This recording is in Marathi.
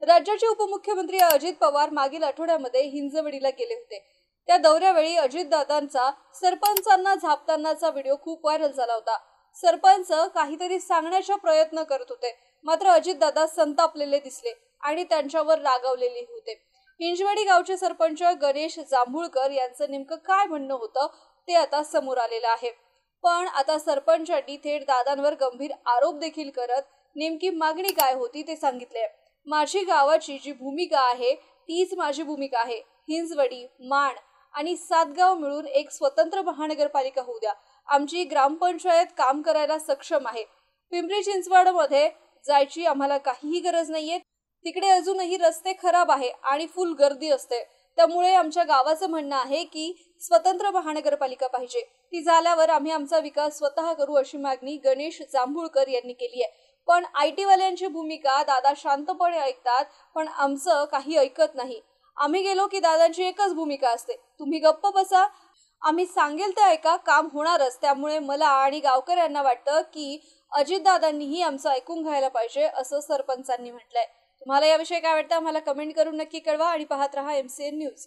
राज्याचे उपमुख्यमंत्री अजित पवार मागील आठवड्यामध्ये हिंजवडीला गेले होते। त्या दौऱ्यावेळी अजितदादांचा सरपंचांना झापतानाचा व्हिडिओ खूप व्हायरल झाला होता। सरपंच काहीतरी सांगण्याचा प्रयत्न करत होते, मात्र अजितदादा संतापलेले दिसले आणि त्यांच्यावर रागावलेले होते। हिंजवडी गावचे सरपंच गणेश जांभूळकर यांचं नेमकं काय म्हणणं होतं ते आता समोर आलेलं आहे। पण आता सरपंचांनी थेट दादांवर गंभीर आरोप देखील करत नेमकी मागणी काय होती ते सांगितले। माझी गावाची जी भूमिका आहे तीच माझी भूमिका आहे। हिंजवडी, माण आणि सातगाव मिळून एक स्वतंत्र महानगरपालिका होऊ द्या। आमची ग्रामपंचायत काम करायला सक्षम आहे। पिंपरी चिंचवडमध्ये जायची आम्हाला काहीही गरज नाहीये। तिकडे अजूनही रस्ते खराब आहे आणि फुल गर्दी असते। त्यामुळे आमच्या गावाचं म्हणणं आहे की स्वतंत्र महानगरपालिका पाहिजे। ती झाल्यावर आम्ही आमचा विकास स्वतः करू अशी मागणी गणेश जांभूळकर यांनी केली आहे। पण आयटी वाल्यांची भूमिका दादा शांतपणे ऐकतात, पण आमचं काही ऐकत नाही। आम्ही गेलो की दादांची एकच भूमिका असते, तुम्ही गप्प बसा, आम्ही सांगेल ते ऐका, काम होणारच। त्यामुळे मला आणि गावकऱ्यांना वाटतं की अजितदादांनीही आमचं ऐकून घ्यायला पाहिजे असं सरपंचांनी म्हटलंय। तुम्हाला याविषयी काय वाटतं आम्हाला कमेंट करून नक्की कळवा आणि पाहत रहा MCN न्यूज।